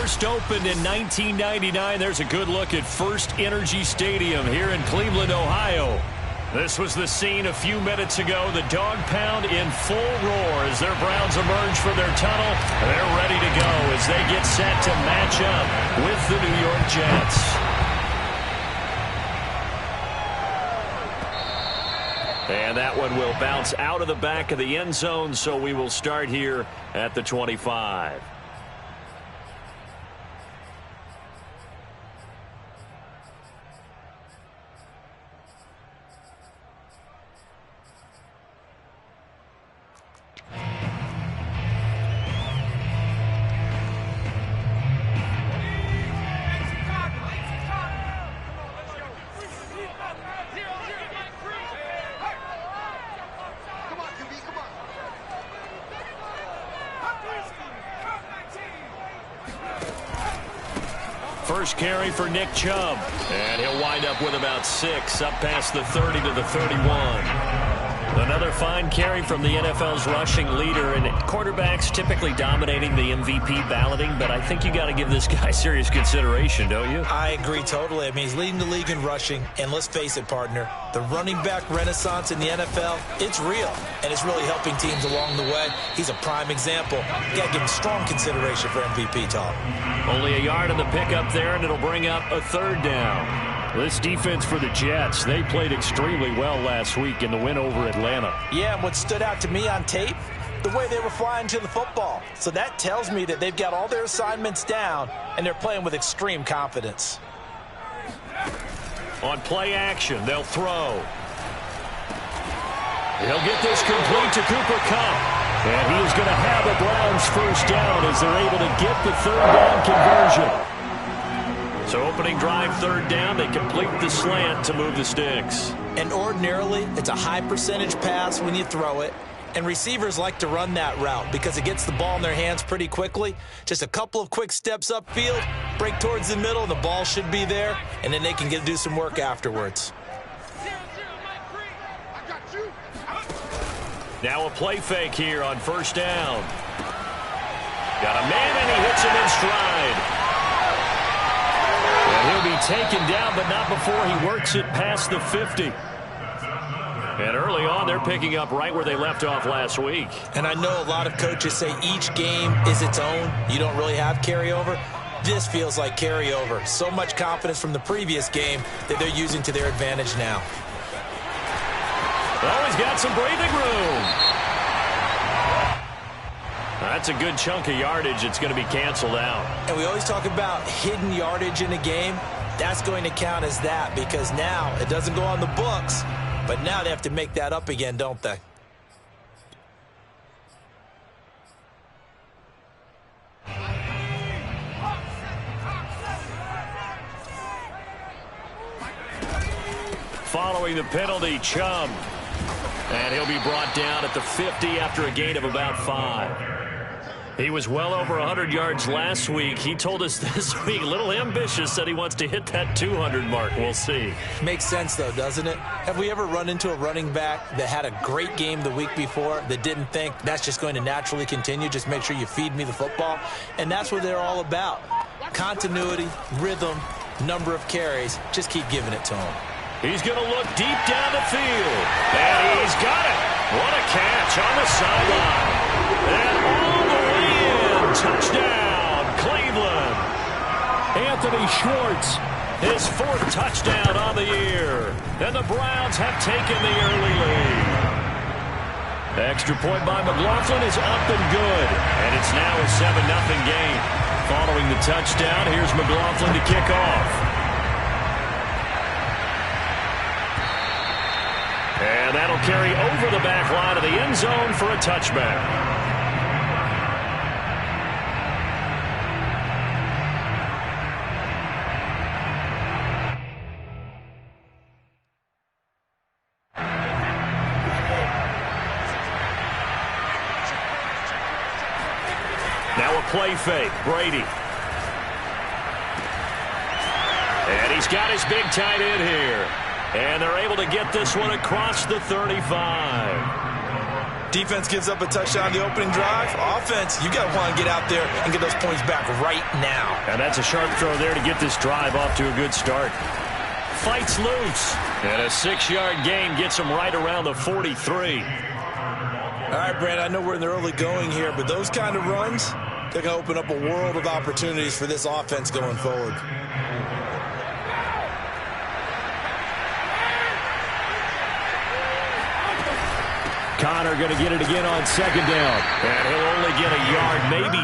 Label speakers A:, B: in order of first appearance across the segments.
A: First opened in 1999. There's a good look at First Energy Stadium here in Cleveland, Ohio. This was the scene a few minutes ago. The dog pound in full roar as their Browns emerge from their tunnel. They're ready to go as they get set to match up with the New York Jets. And that one will bounce out of the back of the end zone, so we will start here at the 25. First carry for Nick Chubb, and he'll wind up with about 6, up past the 30 to the 31. Another fine carry from the NFL's rushing leader, and quarterbacks typically dominating the MVP balloting, but I think you got to give this guy serious consideration, don't you?
B: I agree totally. I mean, he's leading the league in rushing, and let's face it, partner, the running back renaissance in the NFL, it's real, and it's really helping teams along the way. He's a prime example. You got to give him strong consideration for MVP talk.
A: Only a yard on the pickup there, and it'll bring up a third down. This defense for the Jets, they played extremely well last week in the win over Atlanta.
B: Yeah, and what stood out to me on tape, the way they were flying to the football. So that tells me that they've got all their assignments down, and they're playing with extreme confidence.
A: On play action, they'll throw. He'll get this complete to Cooper Kupp. And he is going to have a Browns first down as they're able to get the third down conversion. So opening drive, third down, they complete the slant to move the sticks.
B: And ordinarily, it's a high percentage pass when you throw it. And receivers like to run that route because it gets the ball in their hands pretty quickly. Just a couple of quick steps upfield, break towards the middle, the ball should be there, and then they can do some work afterwards.
A: Now a play fake here on first down. Got a man, and he hits him in stride. And he'll be taken down, but not before he works it past the 50. And early on, they're picking up right where they left off last week.
B: And I know a lot of coaches say each game is its own. You don't really have carryover. This feels like carryover. So much confidence from the previous game that they're using to their advantage now.
A: Oh, he's got some breathing room. That's a good chunk of yardage. It's going to be canceled out.
B: And we always talk about hidden yardage in a game. That's going to count as that because now it doesn't go on the books, but now they have to make that up again, don't they?
A: Following the penalty, Chubb. And he'll be brought down at the 50 after a gain of about 5. He was well over 100 yards last week. He told us this week, a little ambitious, said he wants to hit that 200 mark. We'll see.
B: Makes sense, though, doesn't it? Have we ever run into a running back that had a great game the week before that didn't think that's just going to naturally continue? Just make sure you feed me the football. And that's what they're all about. Continuity, rhythm, number of carries. Just keep giving it to him.
A: He's going to look deep down the field. And he's got it. What a catch on the sideline. And all the way in. Touchdown, Cleveland. Anthony Schwartz, his 4th touchdown on the year. And the Browns have taken the early lead. Extra point by McLaughlin is up and good. And it's now a 7-0 game. Following the touchdown, here's McLaughlin to kick off. And that'll carry over the back line of the end zone for a touchback. Now a play fake, Brady. And he's got his big tight end here. And they're able to get this one across the 35.
B: Defense gives up a touchdown on the opening drive. Offense, you got to want to get out there and get those points back right now.
A: And that's a sharp throw there to get this drive off to a good start. Fights loose. And a 6-yard gain gets him right around the 43.
B: All right, Brand, I know we're in the early going here, but those kind of runs, they're going to open up a world of opportunities for this offense going forward.
A: Connor going to get it again on second down. And he'll only get a yard, maybe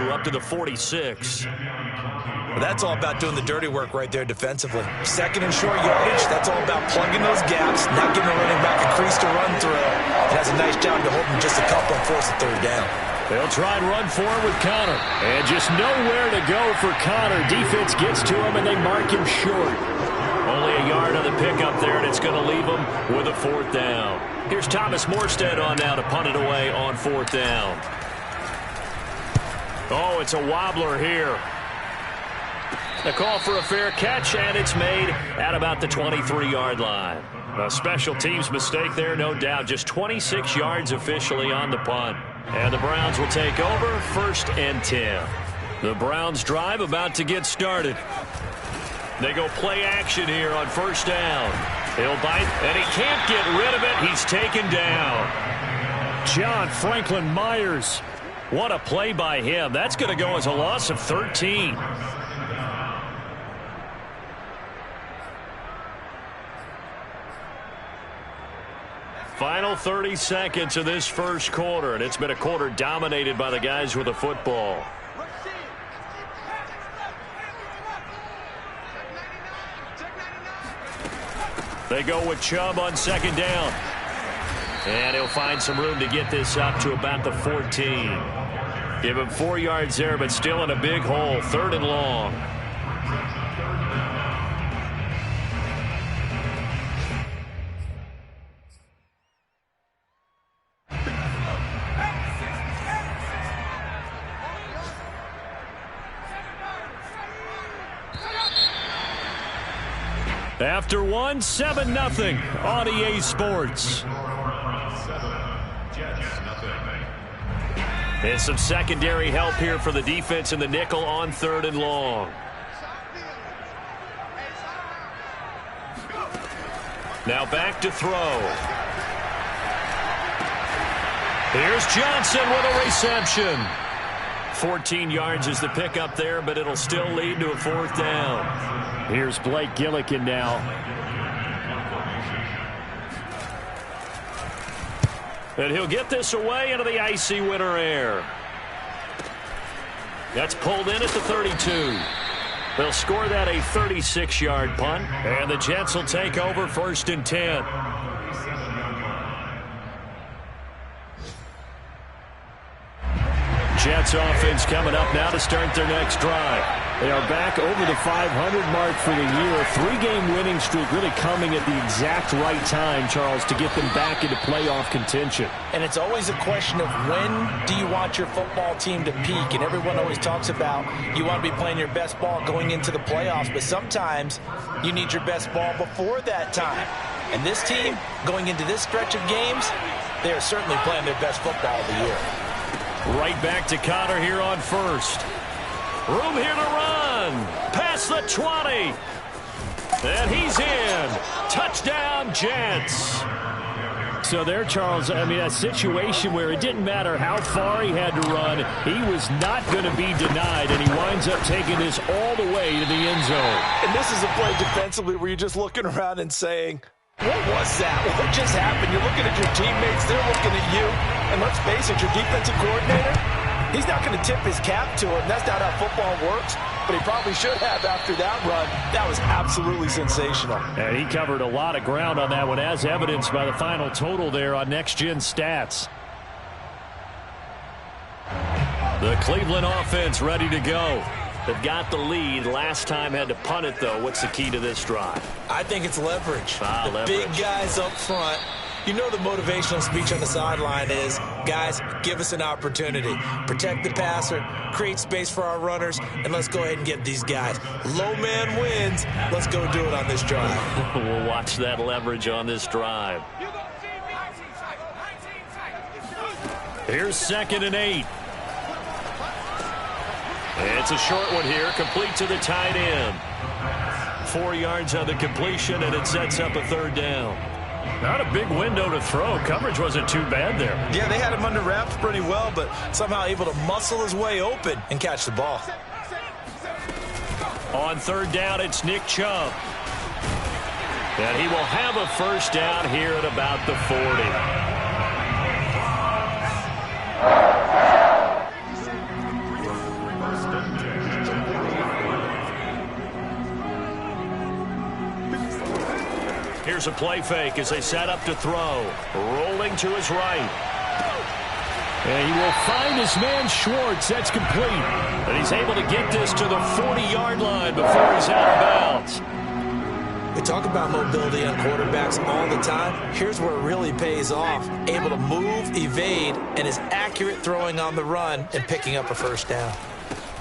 A: 2, up to the 46.
B: Well, that's all about doing the dirty work right there defensively. Second and short yardage, that's all about plugging those gaps, not giving a running back a crease to run through. It has a nice job to hold him just a couple and force a third down.
A: They'll try and run for it with Connor. And just nowhere to go for Connor. Defense gets to him, and they mark him short. Only a yard on the pickup there, and it's going to leave him with a 4th down. Here's Thomas Morstead on now to punt it away on 4th down. Oh, it's a wobbler here. The call for a fair catch, and it's made at about the 23-yard line. A special teams mistake there, no doubt. Just 26 yards officially on the punt. And the Browns will take over, 1st and 10. The Browns drive about to get started. They go play action here on 1st down. He'll bite, and he can't get rid of it. He's taken down. John Franklin Myers. What a play by him. That's going to go as a loss of 13. Final 30 seconds of this first quarter, and it's been a quarter dominated by the guys with the football. They go with Chubb on second down. And he'll find some room to get this up to about the 14. Give him 4 yards there, but still in a big hole. 3rd and long. After 1, 7-0 on EA Sports. And some secondary help here for the defense in the nickel on 3rd and long. Now back to throw. Here's Johnson with a reception. 14 yards is the pickup there, but it'll still lead to a 4th down. Here's Blake Gillikin now. And he'll get this away into the icy winter air. That's pulled in at the 32. They'll score that a 36-yard punt. And the Jets will take over 1st and 10. Jets offense coming up now to start their next drive. They are back over the 500 mark for the year. A 3-game winning streak really coming at the exact right time, Charles, to get them back into playoff contention.
B: And it's always a question of when do you want your football team to peak? And everyone always talks about you want to be playing your best ball going into the playoffs, but sometimes you need your best ball before that time. And this team, going into this stretch of games, they are certainly playing their best football of the year.
A: Right back to Connor here on 1st. Room here to run. Past the 20. And he's in. Touchdown, Jets. So there, Charles, I mean, a situation where it didn't matter how far he had to run. He was not going to be denied, and he winds up taking this all the way to the end zone.
B: And this is a play defensively where you're just looking around and saying, what was that? What just happened? You're looking at your teammates. They're looking at you. And let's face it, your defensive coordinator, he's not going to tip his cap to it. And that's not how football works. But he probably should have after that run. That was absolutely sensational.
A: And he covered a lot of ground on that one, as evidenced by the final total there on Next Gen Stats. The Cleveland offense ready to go. They've got the lead. Last time had to punt it, though. What's the key to this drive?
B: I think it's leverage.
A: Leverage.
B: Big guys up front. You know the motivational speech on the sideline is, guys, give us an opportunity. Protect the passer, create space for our runners, and let's go ahead and get these guys. Low man wins. Let's go do it on this drive.
A: We'll watch that leverage on this drive. Here's 2nd and 8. It's a short one here, complete to the tight end. 4 yards on the completion, and it sets up a 3rd down. Not a big window to throw. Coverage wasn't too bad there.
B: Yeah, they had him under wraps pretty well, but somehow able to muscle his way open and catch the ball.
A: On 3rd down, it's Nick Chubb. And he will have a 1st down here at about the 40. Here's a play fake as they set up to throw. Rolling to his right. And he will find his man Schwartz. That's complete. And he's able to get this to the 40-yard line before he's out of bounds.
B: We talk about mobility on quarterbacks all the time. Here's where it really pays off. Able to move, evade, and is accurate throwing on the run and picking up a 1st down.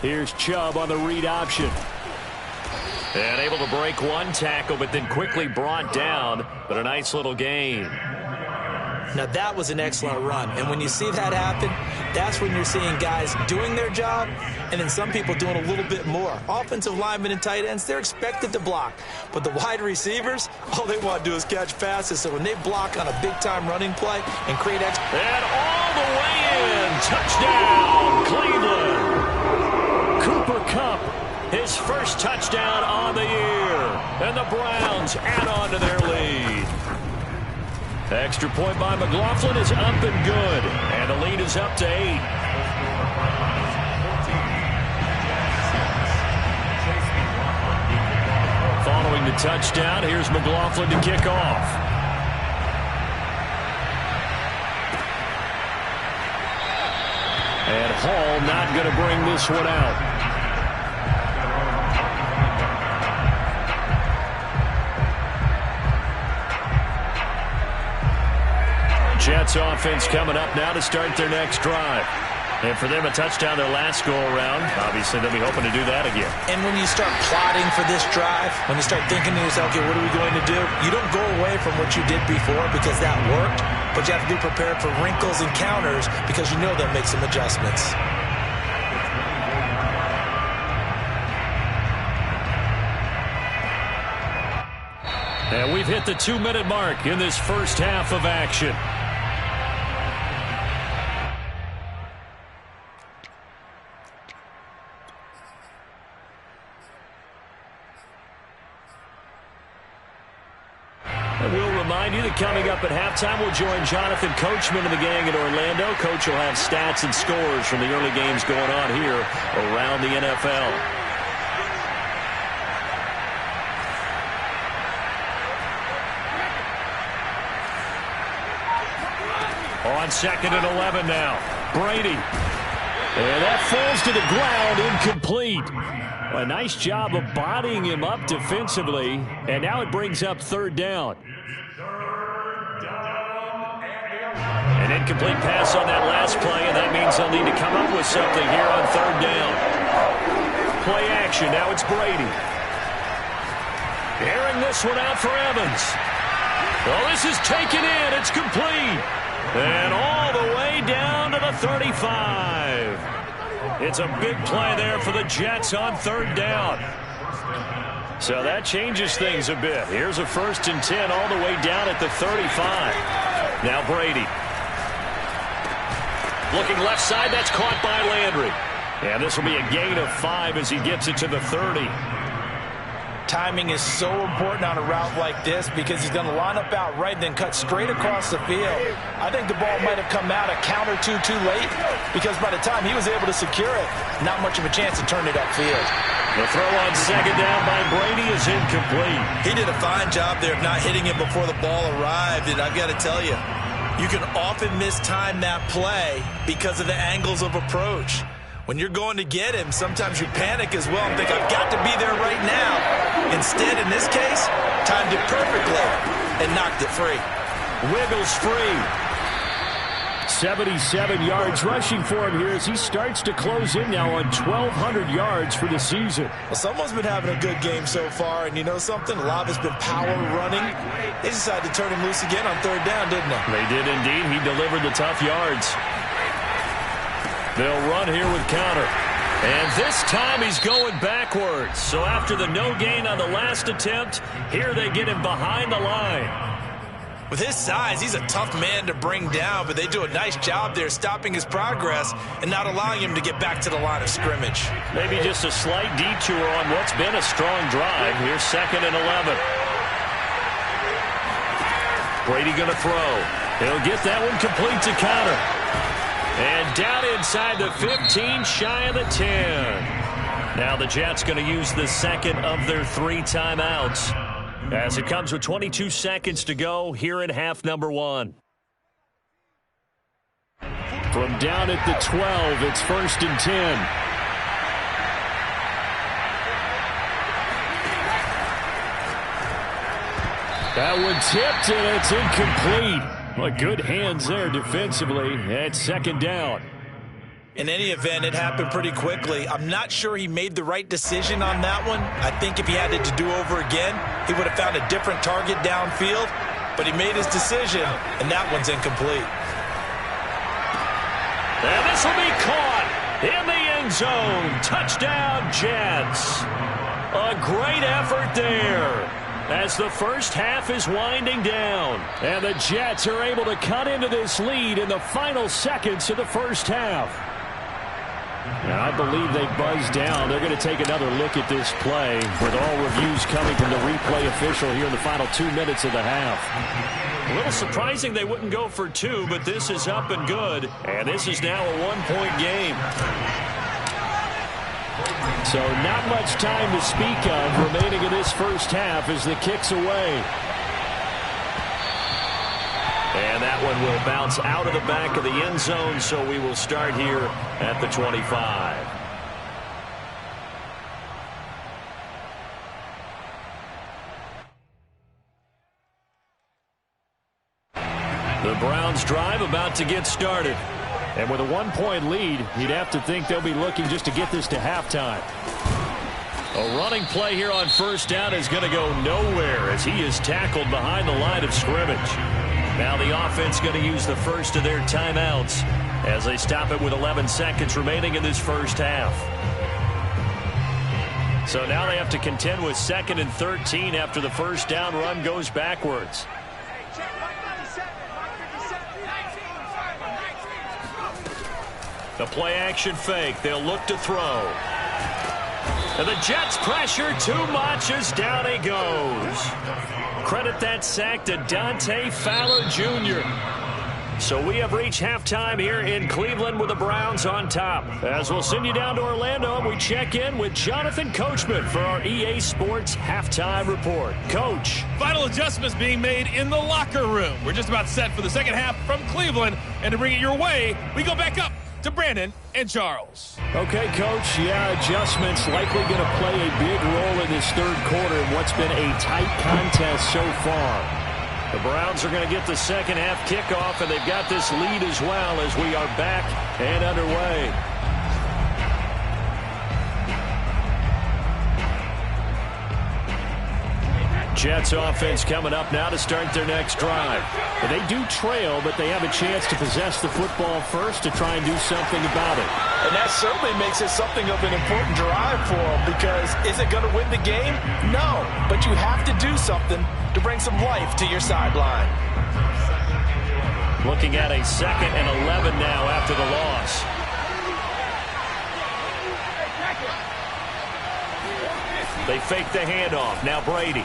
A: Here's Chubb on the read option. And able to break one tackle, but then quickly brought down. But a nice little gain.
B: Now, that was an excellent run. And when you see that happen, that's when you're seeing guys doing their job and then some people doing a little bit more. Offensive linemen and tight ends, they're expected to block. But the wide receivers, all they want to do is catch passes. So when they block on a big-time running play and create extra...
A: And all the way in. Touchdown, Cleveland. Cooper Kupp, his 1st touchdown on the year. And the Browns add on to their lead. Extra point by McLaughlin is up and good. And the lead is up to 8. Following the touchdown, here's McLaughlin to kick off. And Hall not going to bring this one out. Jets offense coming up now to start their next drive. And for them, a touchdown their last go-around. Obviously, they'll be hoping to do that again.
B: And when you start plotting for this drive, when you start thinking to yourself, okay, what are we going to do? You don't go away from what you did before because that worked, but you have to be prepared for wrinkles and counters because you know they'll make some adjustments.
A: And we've hit the 2-minute mark in this first half of action. And we'll remind you that coming up at halftime, we'll join Jonathan Coachman and the gang in Orlando. Coach will have stats and scores from the early games going on here around the NFL. On 2nd and 11 now. Brady. And that falls to the ground, incomplete. A nice job of bodying him up defensively. And now it brings up 3rd down. An incomplete pass on that last play, and that means they'll need to come up with something here on 3rd down. Play action. Now it's Brady. Airing this one out for Evans. Well, this is taken in. It's complete. And all the way down to the 35. It's a big play there for the Jets on 3rd down. So that changes things a bit. Here's a 1st and 10 all the way down at the 35. Now Brady. Looking left side, that's caught by Landry. And this will be a gain of 5 as he gets it to the 30.
B: Timing is so important on a route like this because he's going to line up out right and then cut straight across the field. I think the ball might have come out a count or two too late because by the time he was able to secure it, not much of a chance to turn it upfield.
A: The throw on 2nd down by Brady is incomplete.
B: He did a fine job there of not hitting it before the ball arrived, and I've got to tell you, you can often mistime that play because of the angles of approach. When you're going to get him, sometimes you panic as well and think, I've got to be there right now. Instead, in this case, timed it perfectly and knocked it free.
A: Wiggles free. 77 yards rushing for him here as he starts to close in now on 1,200 yards for the season.
B: Well, someone's been having a good game so far, and you know something? A lot of it's been power running. They decided to turn him loose again on 3rd down, didn't they?
A: They did indeed. He delivered the tough yards. They'll run here with counter. And this time he's going backwards. So after the no gain on the last attempt, here they get him behind the line.
B: With his size, he's a tough man to bring down, but they do a nice job there stopping his progress and not allowing him to get back to the line of scrimmage.
A: Maybe just a slight detour on what's been a strong drive. Here's 2nd and 11. Brady going to throw. He'll get that one complete to counter. And down inside the 15, shy of the 10. Now the Jets going to use the second of their 3 timeouts, as it comes with 22 seconds to go here in half number 1. From down at the 12, it's 1st and 10. That one tipped, and it's incomplete. Well, good hands there defensively. It's 2nd down.
B: In any event, it happened pretty quickly. I'm not sure he made the right decision on that one. I think if he had it to do over again, he would have found a different target downfield. But he made his decision, and that one's incomplete.
A: And this will be caught in the end zone. Touchdown, Jets. A great effort there, as the first half is winding down. And the Jets are able to cut into this lead in the final seconds of the first half. Now, I believe they buzzed down. They're going to take another look at this play, with all reviews coming from the replay official here in the final 2 minutes of the half. A little surprising they wouldn't go for 2, but this is up and good. And this is now a 1-point game. So not much time to speak of remaining in this first half as the kick's away. And that one will bounce out of the back of the end zone, so we will start here at the 25. The Browns drive about to get started. And with a 1-point lead, you'd have to think they'll be looking just to get this to halftime. A running play here on 1st down is going to go nowhere, as he is tackled behind the line of scrimmage. Now the offense going to use the first of their timeouts as they stop it with 11 seconds remaining in this first half. So now they have to contend with 2nd and 13 after the first down run goes backwards. The play action fake. They'll look to throw. And the Jets pressure too much as down he goes. Credit that sack to Dante Fowler Jr. So we have reached halftime here in Cleveland with the Browns on top. As we'll send you down to Orlando, and we check in with Jonathan Coachman for our EA Sports Halftime Report. Coach.
C: Final adjustments being made in the locker room. We're just about set for the second half from Cleveland. And to bring it your way, we go back up to Brandon and Charles.
A: Okay, Coach. Yeah, adjustments likely going to play a big role in this third quarter in what's been a tight contest so far. The Browns are going to get the second half kickoff, and they've got this lead as well as we are back and underway. Jets offense coming up now to start their next drive. But they do trail, but they have a chance to possess the football first to try and do something about it.
B: And that certainly makes it something of an important drive for them, because is it going to win the game? No, but you have to do something to bring some life to your sideline.
A: Looking at a 2nd and 11 now after the loss. They fake the handoff. Now Brady.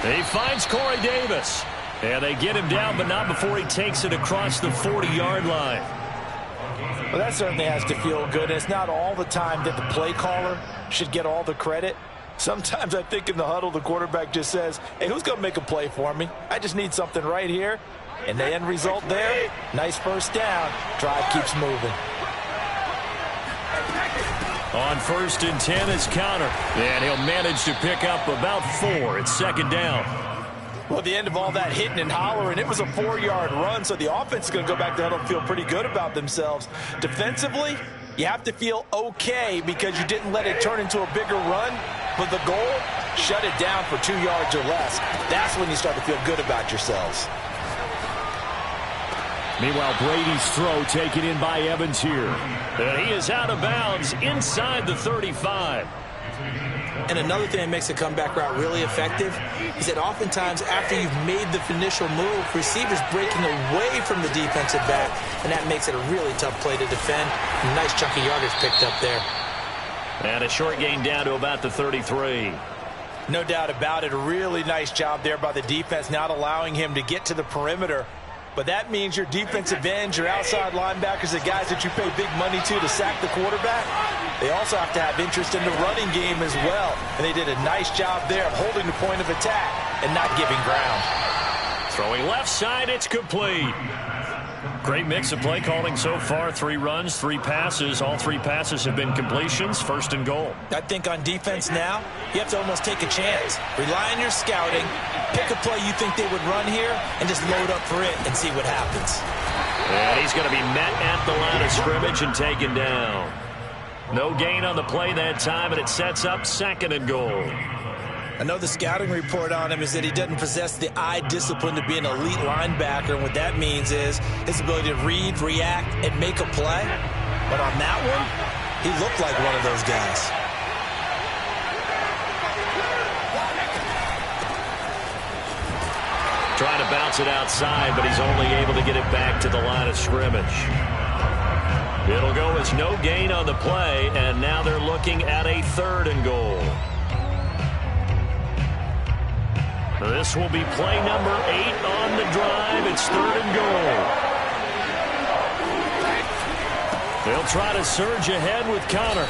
A: He finds Corey Davis. And they get him down, but not before he takes it across the 40-yard line.
B: Well, that certainly has to feel good. It's not all the time that the play caller should get all the credit. Sometimes I think in the huddle, the quarterback just says, hey, who's going to make a play for me? I just need something right here. And the end result there, nice first down. Drive keeps moving.
A: On 1st and 10 is counter. And he'll manage to pick up about 4. It's 2nd down.
B: Well, at the end of all that hitting and hollering, it was a 4-yard run, so the offense is going to go back there and feel pretty good about themselves. Defensively, you have to feel okay because you didn't let it turn into a bigger run. But the goal, shut it down for 2 yards or less. That's when you start to feel good about yourselves.
A: Meanwhile, Brady's throw taken in by Evans here. And he is out of bounds inside the 35.
B: And another thing that makes a comeback route really effective is that oftentimes after you've made the initial move, receivers breaking away from the defensive back, and that makes it a really tough play to defend. A nice chunk of yardage picked up there.
A: And a short gain down to about the 33.
B: No doubt about it. A really nice job there by the defense, not allowing him to get to the perimeter. But that means your defensive ends, your outside linebackers, the guys that you pay big money to sack the quarterback, they also have to have interest in the running game as well. And they did a nice job there of holding the point of attack and not giving ground.
A: Throwing left side, it's complete. Great mix of play calling so far. 3 runs, 3 passes. All 3 passes have been completions. First and goal.
B: I think on defense now, you have to almost take a chance. Rely on your scouting. Pick a play you think they would run here and just load up for it and see what happens.
A: And he's going to be met at the line of scrimmage and taken down. No gain on the play that time, and it sets up 2nd and goal.
B: I know the scouting report on him is that he doesn't possess the eye discipline to be an elite linebacker. And what that means is his ability to read, react, and make a play. But on that one, he looked like one of those guys.
A: Trying to bounce it outside, but he's only able to get it back to the line of scrimmage. It'll go as no gain on the play, and now they're looking at a 3rd and goal. This will be play number 8 on the drive. It's 3rd and goal. They'll try to surge ahead with Connor.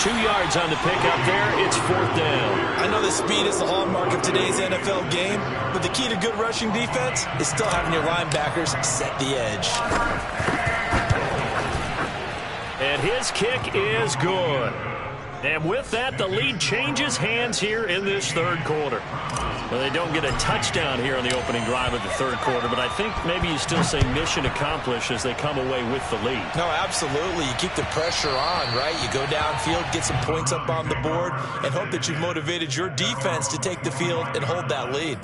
A: 2 yards on the pickup there. It's 4th down.
B: I know that speed is the hallmark of today's NFL game, but the key to good rushing defense is still having your linebackers set the edge.
A: And his kick is good. And with that, the lead changes hands here in this 3rd quarter. Well, they don't get a touchdown here on the opening drive of the 3rd quarter, but I think maybe you still say mission accomplished as they come away with the lead.
B: No, absolutely. You keep the pressure on, right? You go downfield, get some points up on the board, and hope that you've motivated your defense to take the field and hold that lead.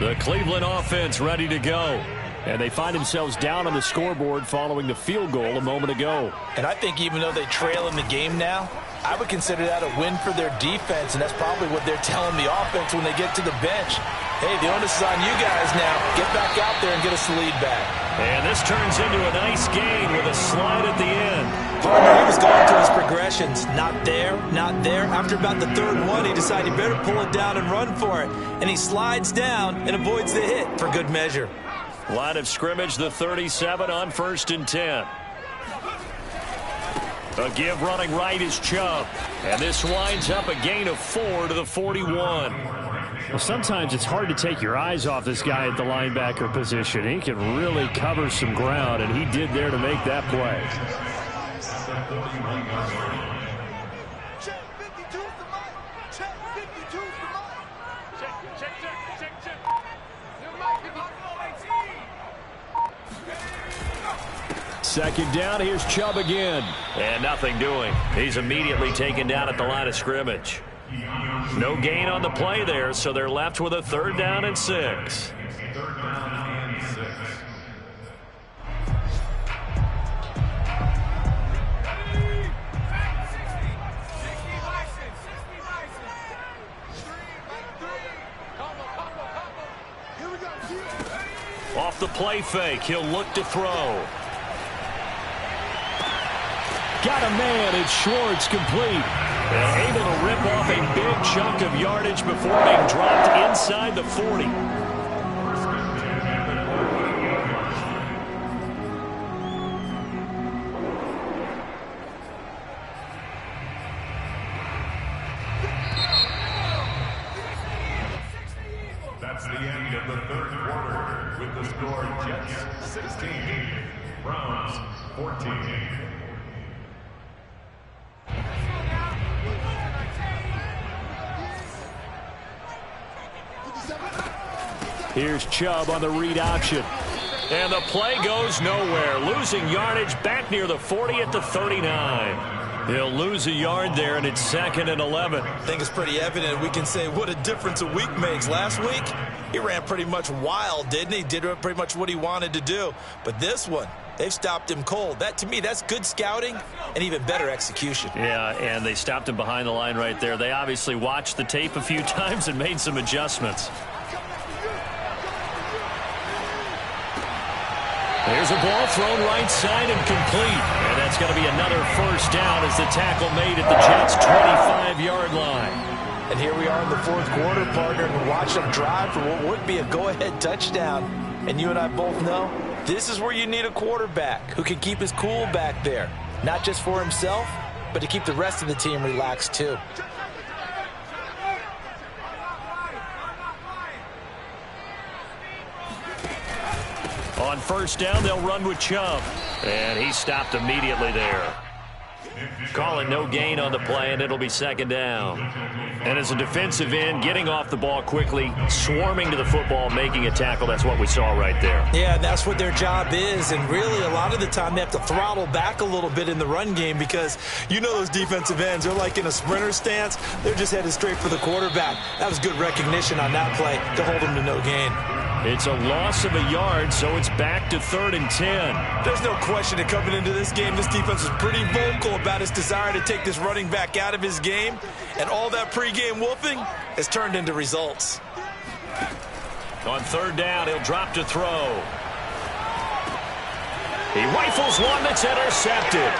A: The Cleveland offense ready to go. And they find themselves down on the scoreboard following the field goal a moment ago.
B: And I think even though they trail in the game now, I would consider that a win for their defense, and that's probably what they're telling the offense when they get to the bench. Hey, the onus is on you guys now. Get back out there and get us the lead back.
A: And this turns into a nice gain with a slide at the end.
B: Partner, he was going through his progressions. Not there, not there. After about the 3rd one, he decided he better pull it down and run for it. And he slides down and avoids the hit for good measure.
A: Line of scrimmage, the 37 on 1st and 10. A give running right is Chubb. And this winds up a gain of 4 to the 41.
D: Well, sometimes it's hard to take your eyes off this guy at the linebacker position. He can really cover some ground, and he did there to make that play.
A: Second down, here's Chubb again. And nothing doing. He's immediately taken down at the line of scrimmage. No gain on the play there, so they're left with a 3rd down and 6. Off the play fake, he'll look to throw. Got a man, it's Schwartz, complete. And able to rip off a big chunk of yardage before being dropped inside the 40.
E: That's the end of the 3rd quarter with the score Jets 16, Browns 14.
A: Here's Chubb on the read option. And the play goes nowhere. Losing yardage back near the 40 at the 39.
D: He'll lose a yard there, and it's 2nd and 11.
B: I think it's pretty evident. We can say what a difference a week makes. Last week, he ran pretty much wild, didn't he? Did pretty much what he wanted to do. But this one, they've stopped him cold. That, to me, that's good scouting and even better execution.
D: Yeah, and they stopped him behind the line right there. They obviously watched the tape a few times and made some adjustments. There's a ball thrown right side and complete. And that's going to be another first down as the tackle made at the Jets' 25-yard line.
B: And here we are in the fourth quarter, partner, and watch them drive for what would be a go-ahead touchdown. And you and I both know this is where you need a quarterback who can keep his cool back there. Not just for himself, but to keep the rest of the team relaxed too.
D: On first down, they'll run with Chubb. And he stopped immediately there. Calling no gain on the play, and it'll be 2nd down. And as a defensive end, getting off the ball quickly, swarming to the football, making a tackle, that's what we saw right there.
B: Yeah, that's what their job is. And really, a lot of the time, they have to throttle back a little bit in the run game because you know those defensive ends, they're like in a sprinter stance. They're just headed straight for the quarterback. That was good recognition on that play to hold him to no gain.
D: It's a loss of a yard, so it's back to 3rd and 10.
B: There's no question that coming into this game, this defense was pretty vocal about its desire to take this running back out of his game. And all that pregame wolfing has turned into results.
D: On 3rd down, he'll drop to throw. He rifles one that's intercepted.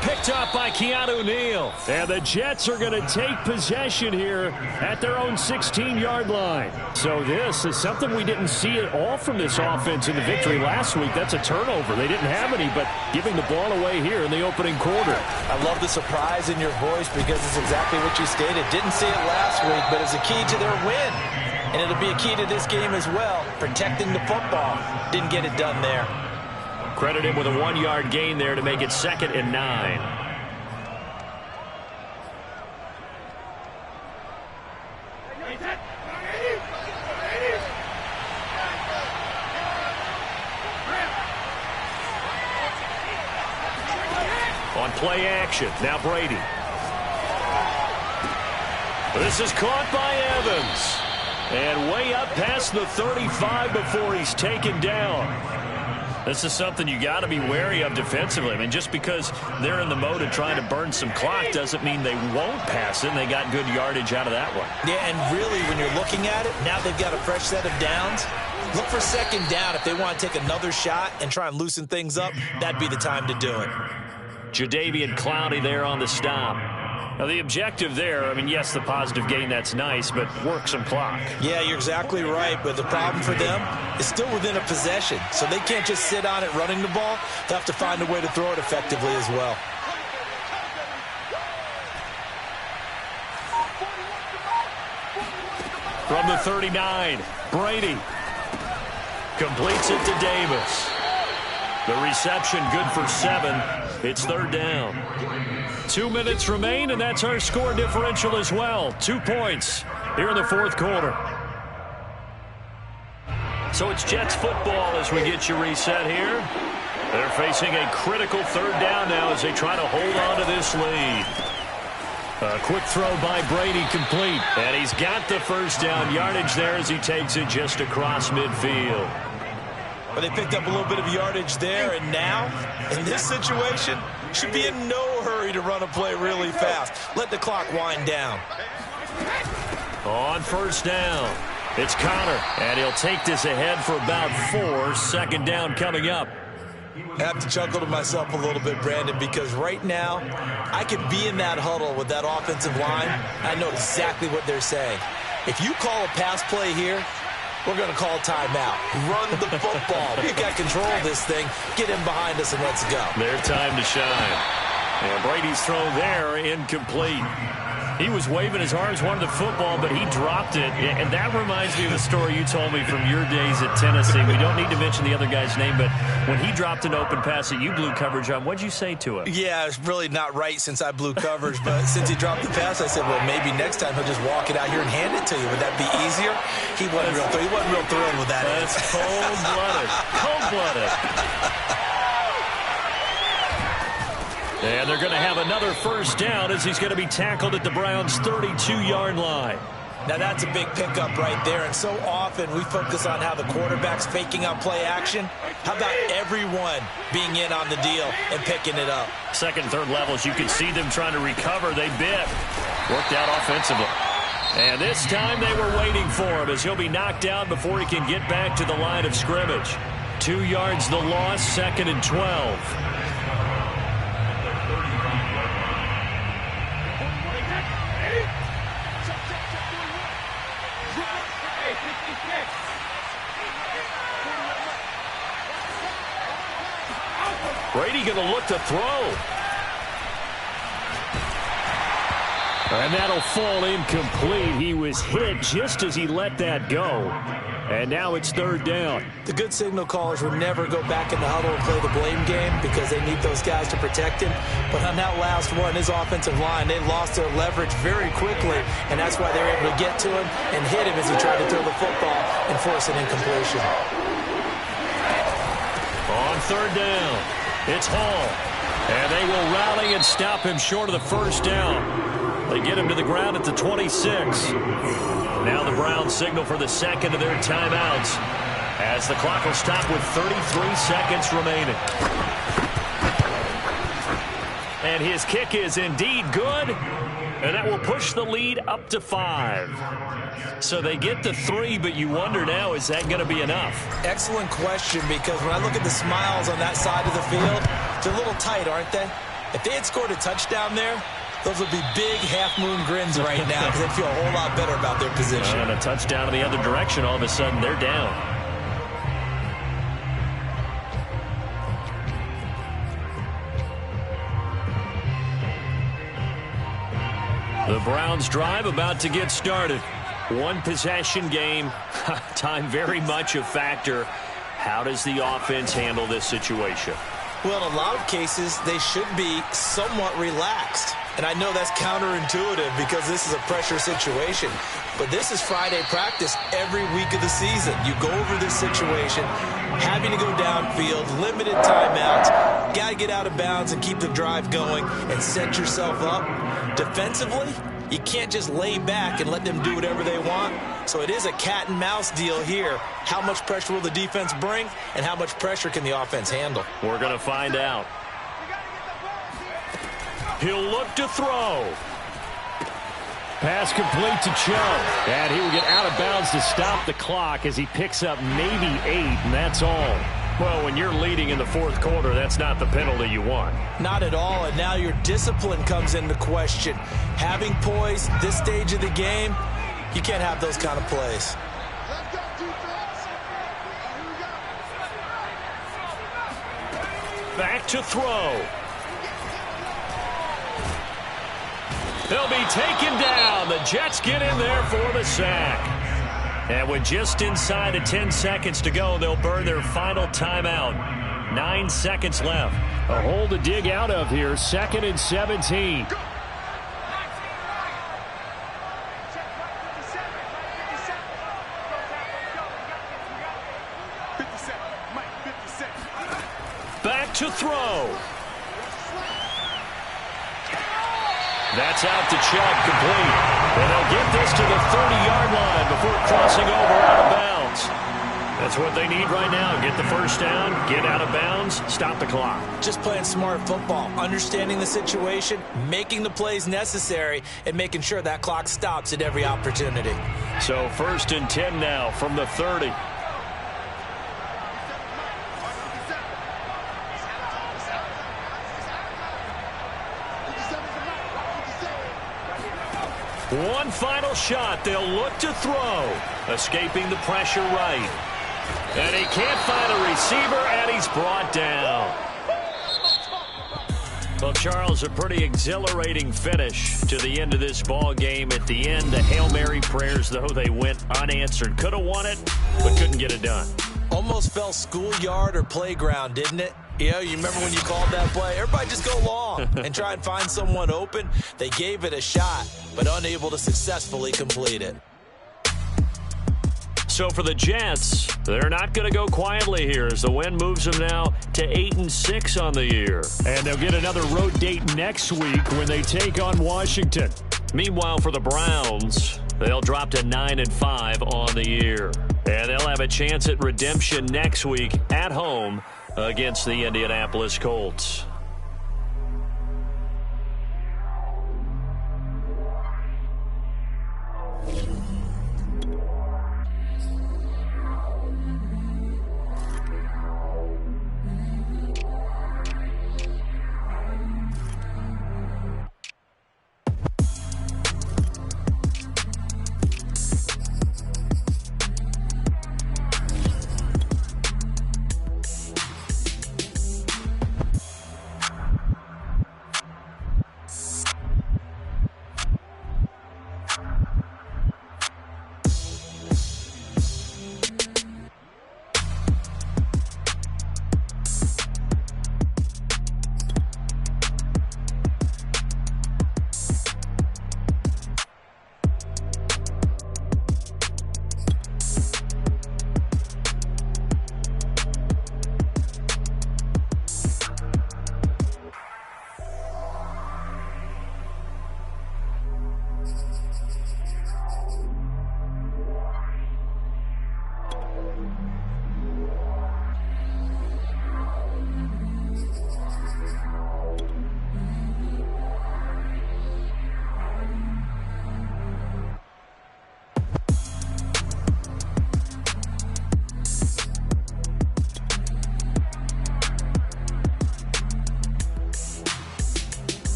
D: Picked up by Keanu Neal. And the Jets are going to take possession here at their own 16-yard line. So this is something we didn't see at all from this offense in the victory last week. That's a turnover. They didn't have any, but giving the ball away here in the opening quarter.
B: I love the surprise in your voice because it's exactly what you stated. Didn't see it last week, but it's a key to their win. And it'll be a key to this game as well, protecting the football. Didn't get it done there.
D: Credit him with a 1-yard gain there to make it 2nd and 9. On play action, now Brady. This is caught by Evans. And way up past the 35 before he's taken down. This is something you got to be wary of defensively. I mean, just because they're in the mode of trying to burn some clock doesn't mean they won't pass it. And they got good yardage out of that one.
B: Yeah, and really, when you're looking at it, now they've got a fresh set of downs. Look for 2nd down. If they want to take another shot and try and loosen things up, that'd be the time to do it.
D: Jadeveon Clowney there on the stop. Now, the objective there, I mean, yes, the positive gain, that's nice, but work some clock.
B: Yeah, you're exactly right, but the problem for them is still within a possession, so they can't just sit on it running the ball. They'll have to find a way to throw it effectively as well.
D: From the 39, Brady completes it to Davis. The reception good for 7. It's 3rd down. 2 minutes remain, and that's our score differential as well. 2 points here in the fourth quarter. So it's Jets football as we get you reset here. They're facing a critical 3rd down now as they try to hold on to this lead. A quick throw by Brady complete, and he's got the first down yardage there as he takes it just across midfield.
B: Well, they picked up a little bit of yardage there, and now, in this situation, should be in no hurry to run a play really fast. Let the clock wind down.
D: On first down, it's Connor, and he'll take this ahead for about 4. 2nd down coming up.
B: I have to chuckle to myself a little bit, Brandon, because right now, I could be in that huddle with that offensive line. I know exactly what they're saying. If you call a pass play here, we're going to call timeout. Run the football. We've got control of this thing. Get in behind us and let's go.
D: Their time to shine. And Brady's throw there, incomplete. He was waving his arms, wanted the football, but he dropped it. And that reminds me of a story you told me from your days at Tennessee. We don't need to mention the other guy's name, but when he dropped an open pass that you blew coverage on, what'd you say to him?
B: Yeah, it's really not right since I blew coverage, but since he dropped the pass, I said, well, maybe next time he'll just walk it out here and hand it to you. Would that be easier? He wasn't real thrilled with that.
D: That's cold-blooded. Cold-blooded. And they're going to have another first down as he's going to be tackled at the Browns' 32-yard line.
B: Now, that's a big pickup right there, and so often we focus on how the quarterback's faking out play action. How about everyone being in on the deal and picking it up?
D: Second and third levels, you can see them trying to recover. They bit. Worked out offensively. And this time they were waiting for him as he'll be knocked down before he can get back to the line of scrimmage. 2 yards the loss, 2nd and 12. Brady going to look to throw. And that'll fall incomplete. He was hit just as he let that go. And now it's 3rd down.
B: The good signal callers would never go back in the huddle and play the blame game because they need those guys to protect him. But on that last one, his offensive line, they lost their leverage very quickly, and that's why they were able to get to him and hit him as he tried to throw the football and force an incompletion.
D: On 3rd down, it's Hall. And they will rally and stop him short of the first down. They get him to the ground at the 26. Now the Browns signal for the second of their timeouts as the clock will stop with 33 seconds remaining. And his kick is indeed good, and that will push the lead up to 5. So they get the 3, but you wonder now, is that going to be enough?
B: Excellent question, because when I look at the smiles on that side of the field, they're a little tight, aren't they? If they had scored a touchdown there, those would be big half-moon grins right now because they feel a whole lot better about their position.
D: And a touchdown in the other direction, all of a sudden they're down. The Browns drive about to get started. One possession game. Time very much a factor. How does the offense handle this situation?
B: Well, in a lot of cases, they should be somewhat relaxed. And I know that's counterintuitive because this is a pressure situation. But this is Friday practice every week of the season. You go over this situation, having to go downfield, limited timeouts, got to get out of bounds and keep the drive going and set yourself up. Defensively, you can't just lay back and let them do whatever they want. So it is a cat and mouse deal here. How much pressure will the defense bring and how much pressure can the offense handle?
D: We're going to find out. He'll look to throw. Pass complete to Chubb. And he will get out of bounds to stop the clock as he picks up maybe 8, and that's all. Well, when you're leading in the 4th quarter, that's not the penalty you want.
B: Not at all, and now your discipline comes into question. Having poise this stage of the game, you can't have those kind of plays.
D: Back to throw. They'll be taken down. The Jets get in there for the sack. And with just inside of 10 seconds to go, they'll burn their final timeout. 9 seconds left. A hole to dig out of here. 2nd and 17. Back to throw. That's out to Chubb, complete. And they'll get this to the 30-yard line before crossing over out of bounds. That's what they need right now. Get the first down, get out of bounds, stop the clock.
B: Just playing smart football, understanding the situation, making the plays necessary, and making sure that clock stops at every opportunity.
D: So 1st and 10 now from the 30. One final shot. They'll look to throw. Escaping the pressure right. And he can't find a receiver, and he's brought down. Well, Charles, a pretty exhilarating finish to the end of this ball game. At the end, the Hail Mary prayers, though, they went unanswered. Could have won it, but couldn't get it done.
B: Almost fell schoolyard or playground, didn't it? You know, you remember when you called that play? Everybody just go long and try and find someone open. They gave it a shot, but unable to successfully complete it.
D: so for the Jets, they're not going to go quietly here as the win moves them now to 8-6 on the year. And they'll get another road date next week when they take on Washington. Meanwhile, for the Browns, they'll drop to 9-5 on the year. And they'll have a chance at redemption next week at home against the Indianapolis Colts.